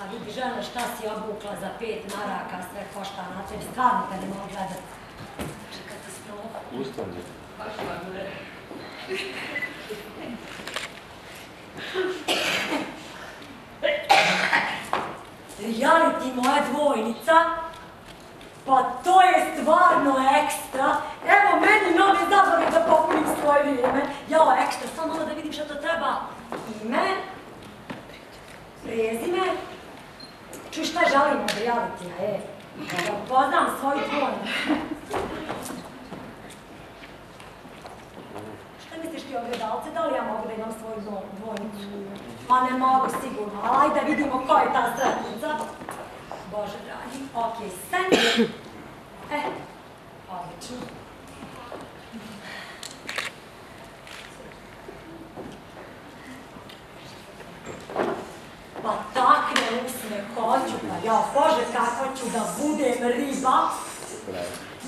A vidi žena šta si obukla za 5 maraka, sve košta na tebi, stvarno ga ne mogu gledat. Čekaj, katastrofa. Ustavlja. Baš vam ne. Reality moja dvojnica? Pa to je stvarno ekstra. Evo meni nove zabave da popunim svoje vrijeme. Jao, ekstra, samo malo da vidim što to treba. Ime, prezime. Čuj, šta želim od realitija, da upoznam svoju dvojnicu. Šta misliš ti o gledalce? Da li ja mogu da imam svoju dvojnicu? Ma ne mogu sigurno, ali ajde da vidimo ko je ta sretnica. Bože dragi, okej, sen. Odlično. Pa takne usne hoću, pa ja Bože kako ću da budem riba.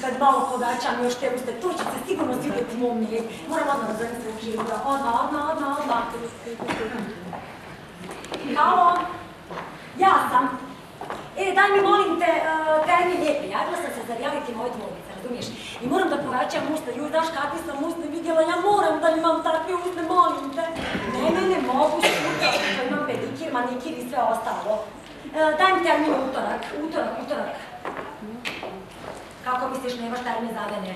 Kad malo povećam još te uste, to će se sigurno svidjeti mom mlijeku. Moram odmah da zovem se Hilda, odmah. Halo? Ja sam. Daj mi molim te termin lijepi, javila sam se za reality moje dvojnice, razumiješ? I moram da povećam usta, ju znaš kakvi sam usne vidjela, ja moram da imam takve usne, molim te. Ne mogu sutra, što imam pedikir, manikir i sve ostalo. Daj mi termin utorak. Kako misliš, nemaš termin za mene?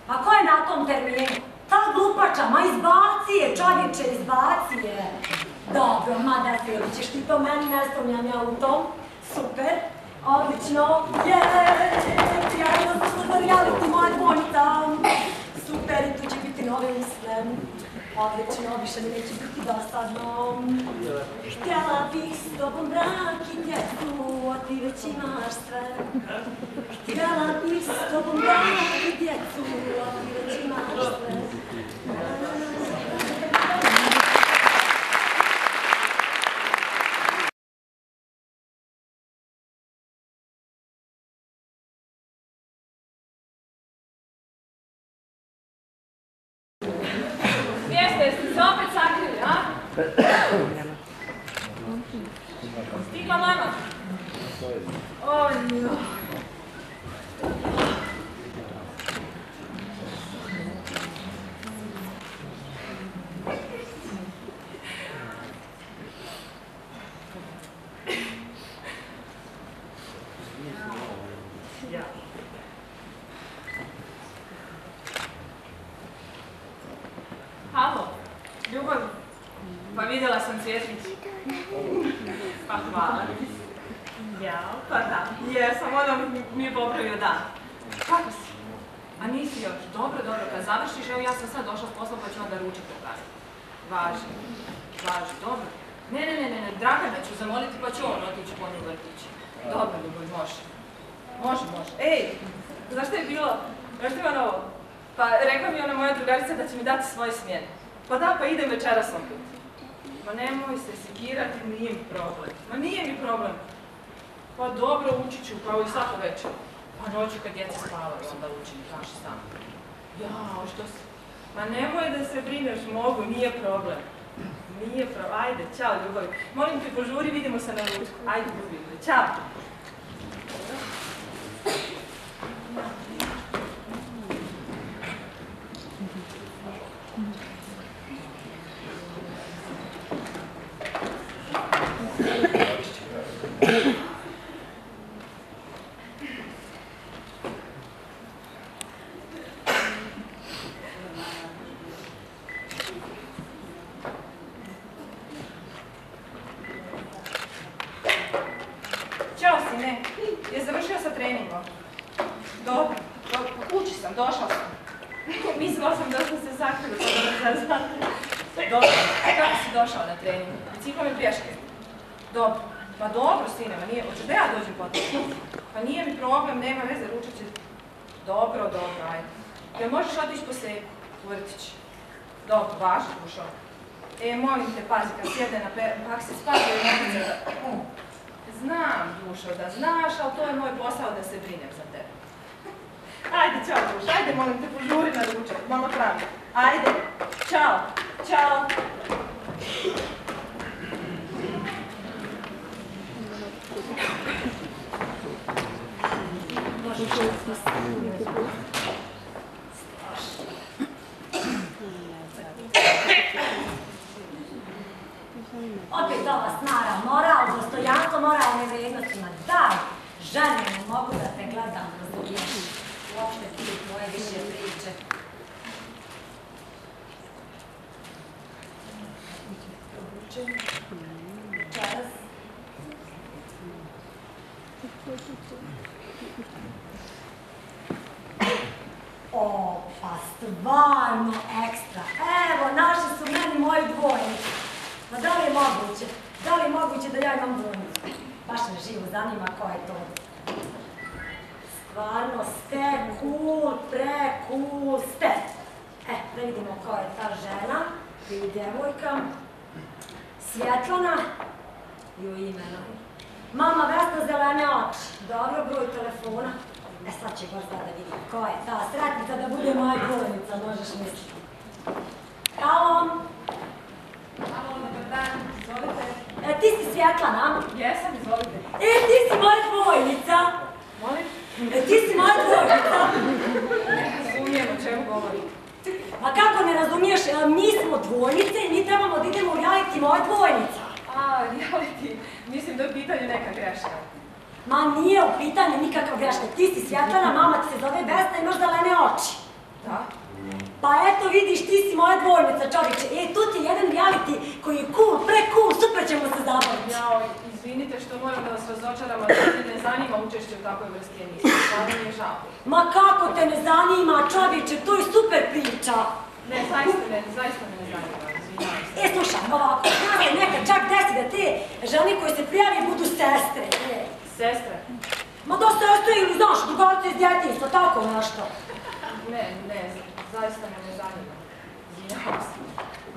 A ko je na tom terminu? Ta glupača, ma izbaci je, čovječe, izbaci je. Dobro, ma da se, ili ćeš ti to meni, ne sumnjam ja u tom. Super, odlično, sjajno sam za reality moja dvojnica. Super, i tu će biti nove usne. Odlično, više mi neće biti dosadno. Htjela bih s tobom brak i djecu, a ti već imaš sve. Htjela bih s tobom brak i djecu, a ti već imaš sve. Stigla mama. Oj, no. Halo, ljubav. Pa vidjela sam Cvjetnicu. Pa hvala. Jao, pa da. Jesam, ono mi je popravio dan. Kako si? A nisi još? Dobro, kad završiš, evo ja sam sad došla s posla pa ću onda ručak pokazati. Važi, dobro. Ne, Dragana ću zamoliti pa ću on otići po nju vrtić. Dobro, ljubav, može. Ej, znaš što je bilo? Znaš što je ono ovo? Pa rekla mi ona moja drugarica da će mi dati svoje smjene. Pa da, pa idem večeras opet. Ma nemoj se sekirati, nije mi problem. Pa dobro, učit ću kao i svako večer. Pa noću kad djeca spavaju, onda učim, kaži sam. Jao, što si? Ma nemoj da se brineš, mogu, nije problem. Ajde, čao ljubavi. Molim te, požuri, vidimo se na ručku. Ajde, ljubavi, čao. Ćao sine, je završio sa treningom? Dobro, kući sam, došla sam. Mislila sam da smo se sakrili, pa da me zazvati. Dobro, kako si došao na trening? Biciklom i pješke? Dobro, ma dobro sine, ma nije, hoćeš da ja dođem potom? Pa nije mi problem, nema veze, ručat će. Dobro, ajde. Jel možeš otići po seku, u vrtić? Dobro, važno, dušo. Molim te, pazi, kad sjede na pak se spazuje novice da... Znam, dušo, da znaš, ali to je moj posao da se brinem za tebe. Ajde, čao, dušo, ajde, molim te, požuri na ručak, malo pravda. Ajde, čao. Opet ova snara, moral, dostojanstvo, moralne vrednostima. Daj, žene, ne mogu da te gledam, razumiješ. Uopšte ti tvoje više priče. Večeras. O, pa stvarno ekstra. Evo, naši su meni moji dvojnici. Ma da li je moguće? Da li je moguće da ja imam dvojnicu? Baš me živo zanima ko je to. Stvarno ste cool, pre-cool ste. Da vidimo ko je ta žena. I devojka. Svjetlana. I u imenu. Mama Vesna, zelene oči. Dobro, broj telefona. Sad će baš da vidim ko je ta sretnica da bude moja dvojnica, možeš misliti. Halo? Halo, dobar dan, izvolite. Ti si Svjetlana? Jesam, izvolite. Ti si moja dvojnica. Molim? Ti si moja dvojnica. Ne razumijem o čemu govorite. Ma kako ne razumiješ, mi smo dvojnice i mi trebamo da idemo u reality moja dvojnica. Reality, mislim da je u pitanju neka greška. Ma nije u pitanju nikakav greška. Ti si Svjetlana, mama ti se zove Vesna i imaš zelene oči. Da? Pa eto vidiš, ti si moja dvojnica, čovječe. Tu ti je jedan reality koji je cool, pre-cool, super ćemo se zabaviti. Jao, izvinite što moram da vas razočaram, ali se ne zanima učešće u takvoj vrsti emisije. Stvarno mi je žao. Ma kako te ne zanima, čovječe, to je super priča. Ne, zaista me ne zanima, izvinjavam se. Slušaj, ovako, zna se nekad čak desi da te žene koje se prijavi budu sestre. Sestre? Ma da sestre ili, znaš, drugarice iz djetinjstva, tako nešto. Ne, zaista me ne zanima. Izvinjavam se.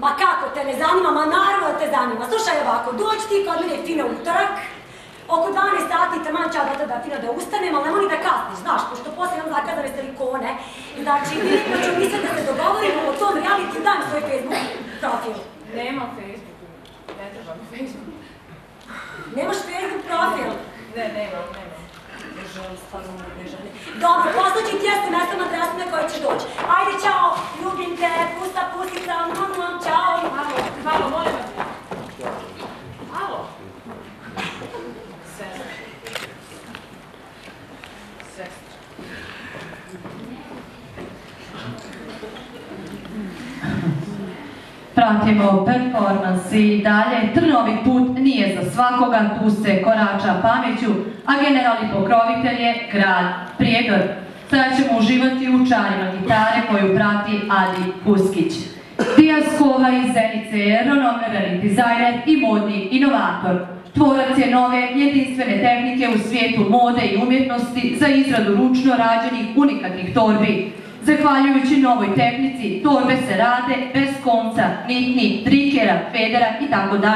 Ma kako te ne zanima, ma naravno da te zanima. Slušaj ovako, dođi ti kod mene fino utorak, oko 12 sati taman ću ja do tada fino da ustanem, ali nemoj ni da kasniš, znaš, pošto poslije imam zakazane silikone. Znači, direktno ću misliti da se dogovorimo o tom reality, daj mi svoj Facebook profil. Nemam Facebook, ne treba mi Facebook. Nemaš Facebook profil? Ne, nemam. Želim, stvarno ne želim. Dobro, poslaću ti SMS-om adresu na kojoj ćeš doći. Ajde, čao, ljubim te, pusa, pusica, čao. Halo, molim vas. Halo. Sestra. Pratimo performans i dalje. Trnovi put nije za svakoga, tu se korača pameću, a generalni pokrovitelj je grad Prijedor. Sada ćemo uživati u čarima gitare koju prati Adi Kuskić. Dijaskova iz Zenice je renomirani dizajner i modni inovator. Tvorac je nove jedinstvene tehnike u svijetu mode i umjetnosti za izradu ručno rađenih unikatnih torbi. Zahvaljujući novoj tehnici, torbe se rade bez konca, nitni, trikera, federa itd.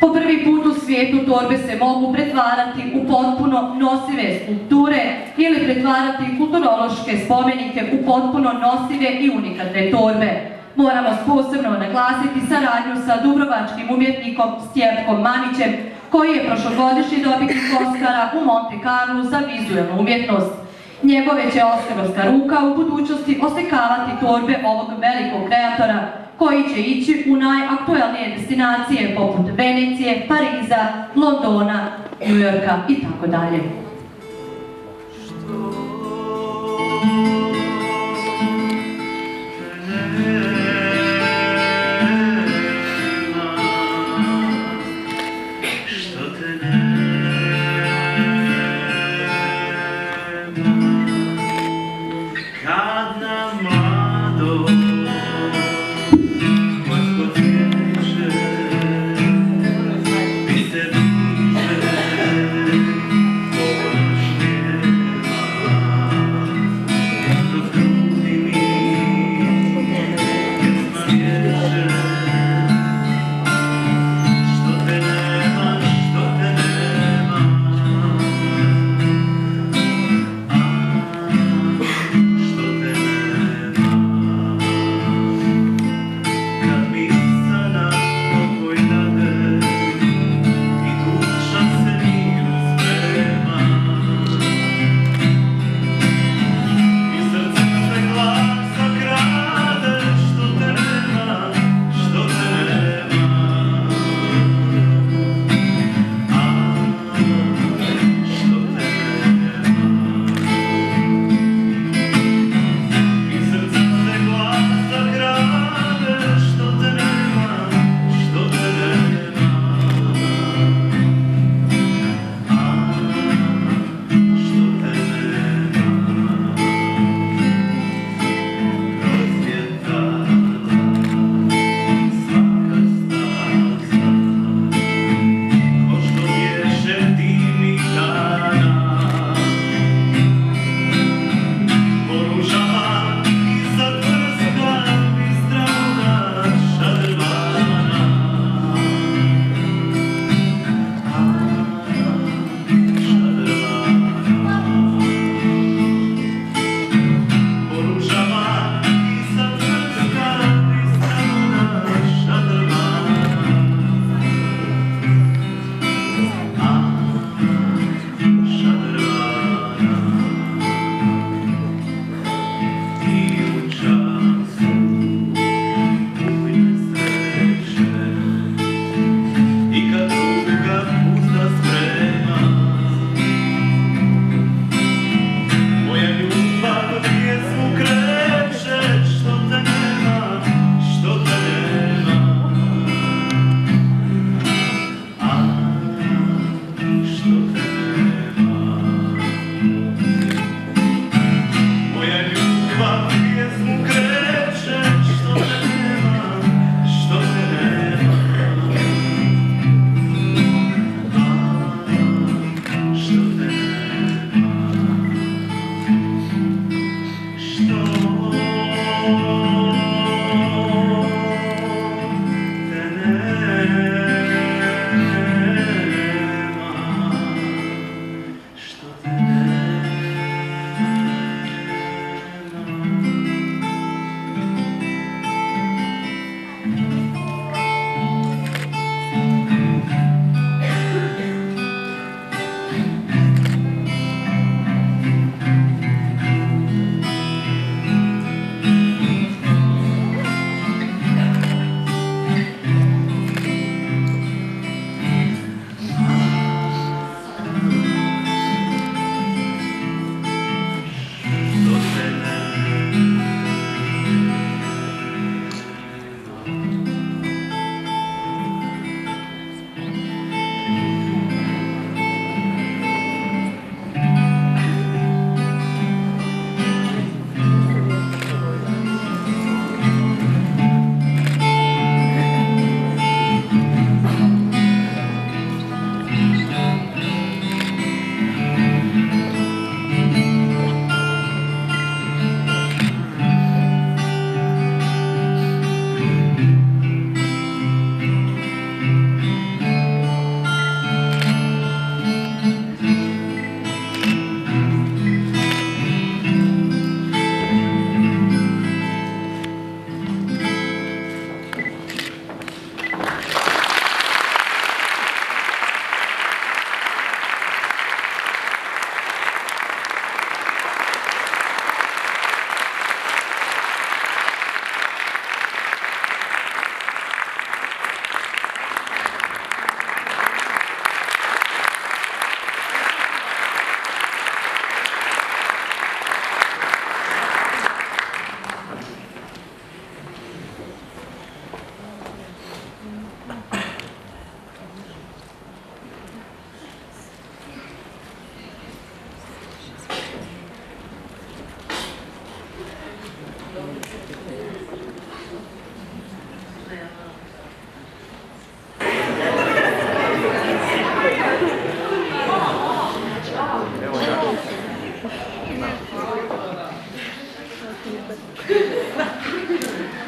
Po prvi put u svijetu torbe se mogu pretvarati u potpuno nosive skulpture ili pretvarati kulturološke spomenike u potpuno nosive i unikatne torbe. Moramo posebno naglasiti saradnju sa dubrovačkim umjetnikom Stjepkom Manićem, koji je prošlogodišnji dobitnik Oscara u Monte Carlu za vizualnu umjetnost. Njegove će oskarovska ruka u budućnosti oslikavati torbe ovog velikog kreatora, koji će ići u najaktuelnije destinacije poput Venecije, Pariza, Londona, Njujorka itd.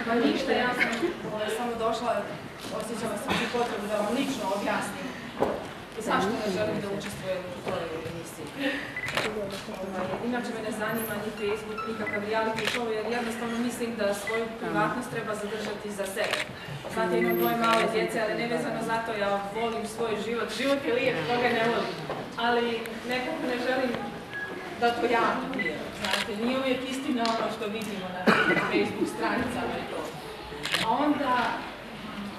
Pa ništa, ja sam samo došla, osjećala sam i potrebu da vam lično objasnim zašto ne želim da učestvujem u toj emisiji. Inače me ne zanima ni Facebook, nikakav reality show, jer jednostavno mislim da svoju privatnost treba zadržati za sebe. Znate, imam dvoje male djece, ali nevezano za to ja volim svoj život. Život je lijep, koga ne volim. Ali nekako ne želim da to javno nije. Znate, nije uvijek istina ono što vidimo na Facebook stranicama i to. A onda,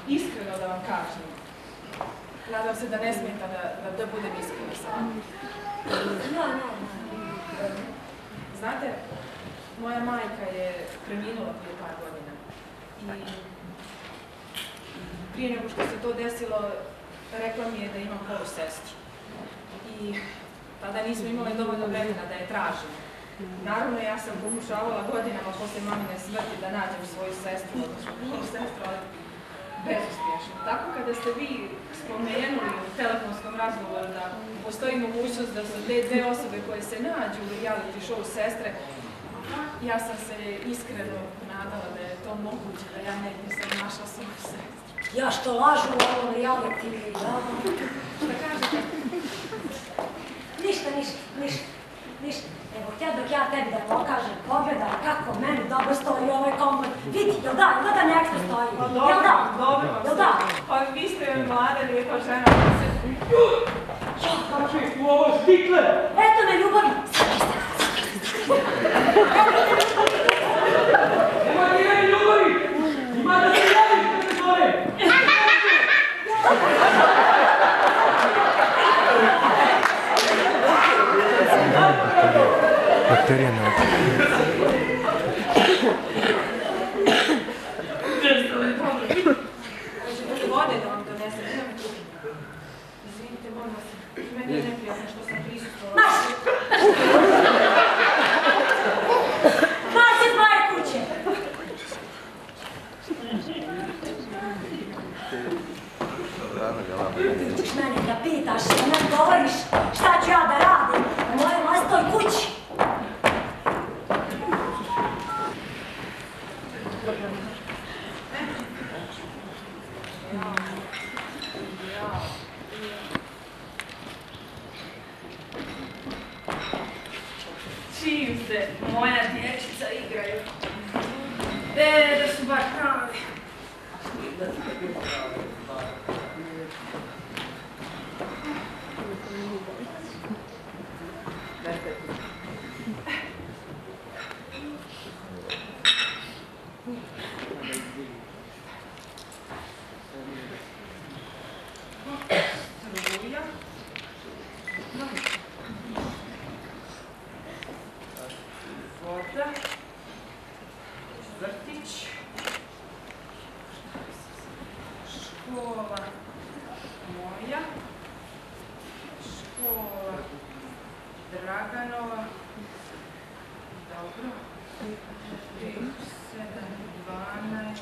iskreno da vam kažem, nadam se da ne smeta da budem iskrena sa vama. Znate, moja majka je preminula prije par godina i prije nego što se to desilo, rekla mi je da imam polusestru. I tada nismo imali dovoljno vremena da je tražimo. Naravno, ja sam pokušavala godinama posle mamine smrti da nađem svoju sestru, odnosno polusestru, ali bezuspješno. Tako kada ste vi spomenuli u telefonskom razgovoru da postoji mogućnost da su te dve osobe koje se nađu u reality show sestre, ja sam se iskreno nadala da je to moguće, da ja negdje sam našla svoju sestru. Ja što lažu u ovom reality, da? Šta kažete? Ništa. Evo, htjela dok ja tebi da pokažem, pogledaj kako meni dobro stoji ovaj komplet. Vidi, jel da nekako stoji? Pa dobro vam se. Pa vi ste mlada, lijepa žena. Kakvi su ovo stikle? Eto me ljubavi. Nema nije ljubavi! Ima da se javiš kad se zove! Bakterija na oči. Vode da vam donesem. Izvinite, molim vas. Meni je neprijatno što sam prisustila. Marš iz moje kuće! Ćeš mene da pitaš, da ne govoriš šta ću ja da radim u mojoj vlastitoj kući. Čim se moja dječica igraju. Da su baš pravi. Struja. Voda. Vrtić. Škola moja. Škola Draganova. Dobro. 5, 7, 12,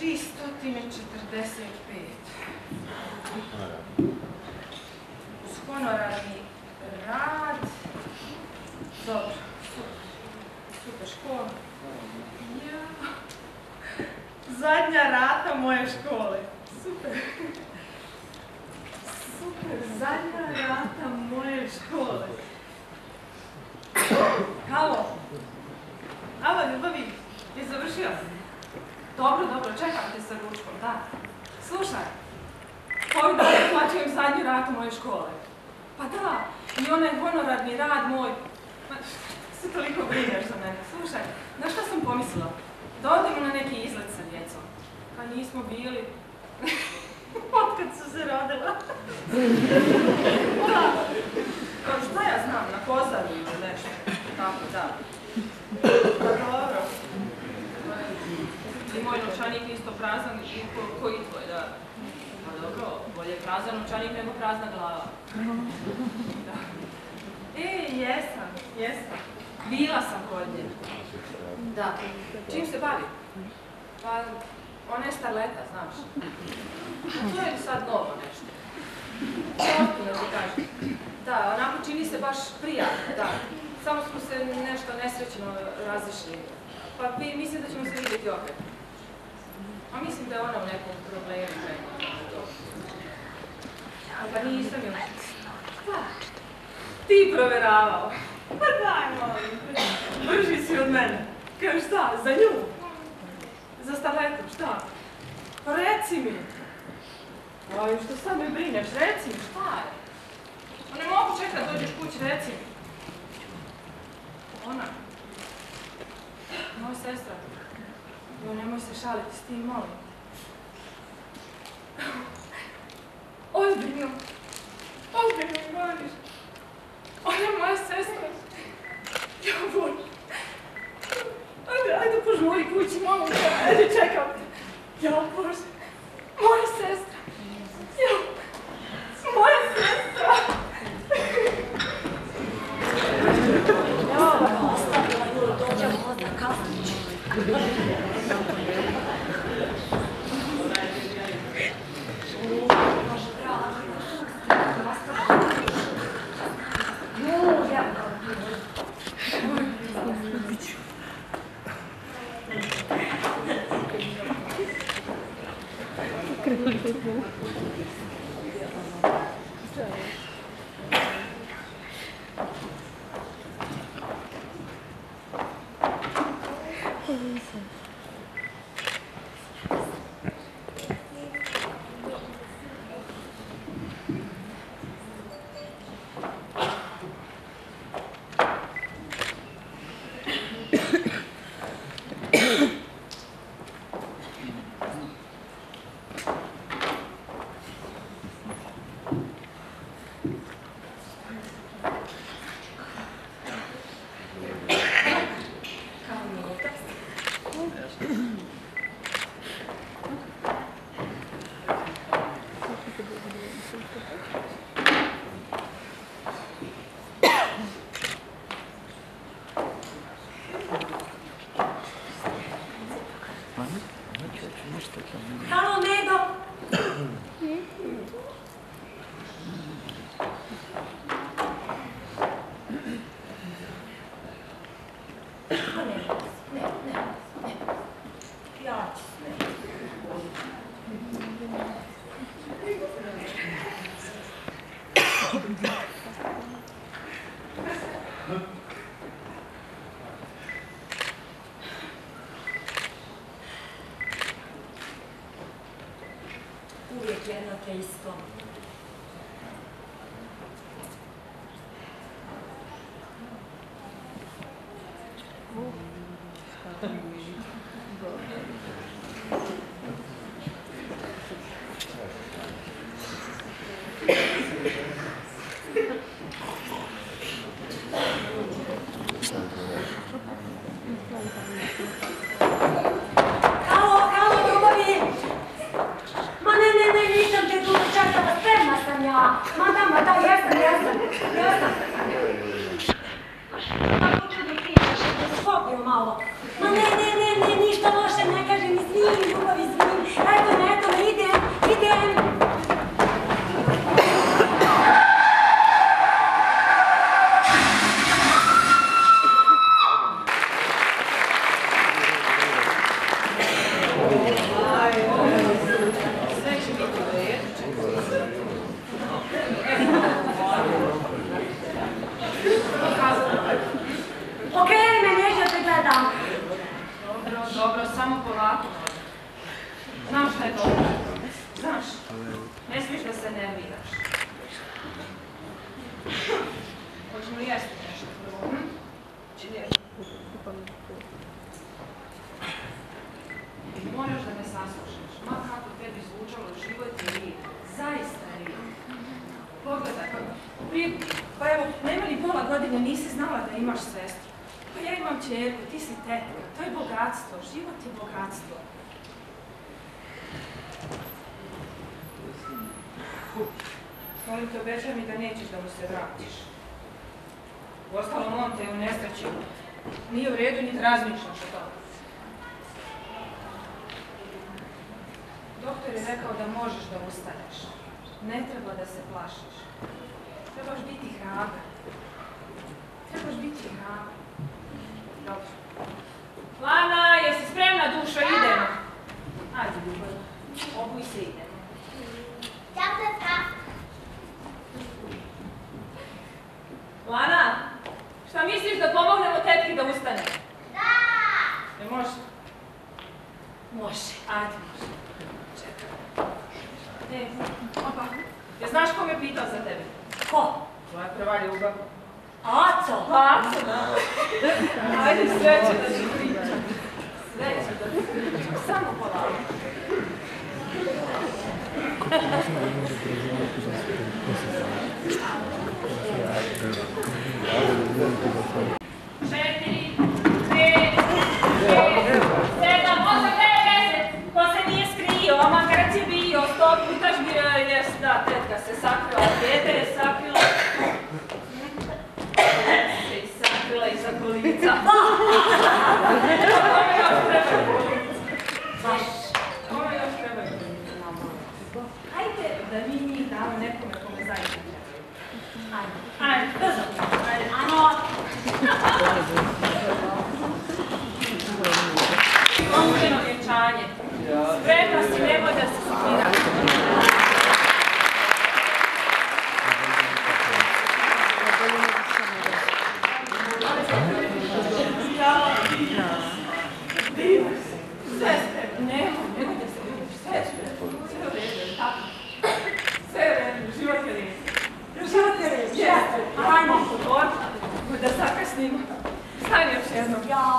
345. Uz honorarni rad. Dobro, super škola. Zadnja rata moje škole. Super. Zadnja rata moje škole. Halo, ljubavi, je završio? Dobro, čekam te sa ručkom, da. Slušaj, ovih dana plaćujem zadnju ratu moje škole. Pa da, i onaj honorarni rad moj. Se toliko brineš za mene. Slušaj, znaš šta sam pomislila? Da odemo na neki izlet sa djecom. Pa nismo bili. Otkad su se rodila. Da. Pa šta ja znam, na Kozaru ili nešto. Tako, da. Pa dobro. I moj novčanik isto prazan i koji tvoj, da. Pa dobro, bolje prazan novčanik nego prazna glava. Da. Jesam. Bila sam kod nje. Da. Čim se bavi? Pa, ona je starleta, znaš. A to je sad novo nešto. Ozbiljno ti kažem. Da, onako čini se baš prijatno, da. Samo smo se nešto nesrećno razišli. Pa mislim da ćemo se vidjeti opet. A mislim da je ona u nekom problemu. Pa nisam još. Šta? Ti proveravao. Pa daj, molim. Brži si od mene. Kaže šta, za nju? Za staletom, šta? Pa reci mi. Aj, što sad me brineš, reci mi, šta je? Pa ne mogu čekati, dođeš kući, reci mi. Ona? Moja sestra. Jo, nemoj se šaliti s tim, molim. Ozbiljno. Ozbiljno mi govoriš. Ona je moja sestra. Ja, Bože. Ajde, požuri kući, molim te. Ajde, čekam te. Ja, Bože. Moja sestra. Ja. Moja sestra. Ja, ostavila ju, dođemo onda kasnić. Halo, Medo! Ne. Ja ću, ne. Uvijek jedno te isto. Halo, ljubavi! Ma ne, nisam te dugo čekala, spremna sam ja. Ma da, jesam. Ma hoću da pričaš, da se popio malo. Ma ne, ništa loše ne kažem, izvini, ljubavi, izvini. Eto me, idem. Okej, me neđe te gledam. Dobro, samo polako. Znam šta je dobro. Znaš, ne smiješ da se nerviraš. Hoćemo li jesti nešto prvo? Moraš da me saslušaš. Ma kako tebi zvučalo, život je riječ. Zaista je riječ. Pogledaj, pa evo, nema ni pola godine nisi znala da imaš sestru. Pa ja imam čerku, ti si tetka. To je bogatstvo, život je bogatstvo. Molim te, obećaj mi da nećeš da mu se vratiš. Uostalom, on te je u nesreći. Nije u redu, niti razmišljaš o tome. Doktor je rekao da možeš da ustaneš. Ne treba da se plašiš. Trebaš biti hrabar. Trebaš biti hrabar. Dobro. Lana, jesi spremna, dušo? Idemo. Ajde, ljubav. Obuj se, idemo. Lana, šta misliš da pomognemo tetki da ustane? Da! Ne može? Može. Ajde, može. Čekaj. Opa. Ja znaš ko me pitao za tebe? Ko? Tvoja prva ljubav. Aco? Aco, da. Ajde, sve će da ti pričam. Sve će da ti pričam. Samo polako. Četiri, 5, 6, 7, 8, 9, 10. Ko se nije skrio, a makarac je bio, 100 puta jes, da, tetka se sakrila, dete je sakrila. Se i sakrila iza kolica. Kome još treba kolica? Kome još treba kolica? Hajde da mi njih damo nekome kome zaista treba. Ajde, brzo. Ajde, ajmo. Pomuđeno vjenčanje. Spremna si, nemoj da se skira. Sestre, nemoj da se vidiš. Sestre, sve u redu, tako. Sve u redu, život je lijep. Život je reći. Jeste. Ajmo, da zakasnimo. Stani još jednom. Ja,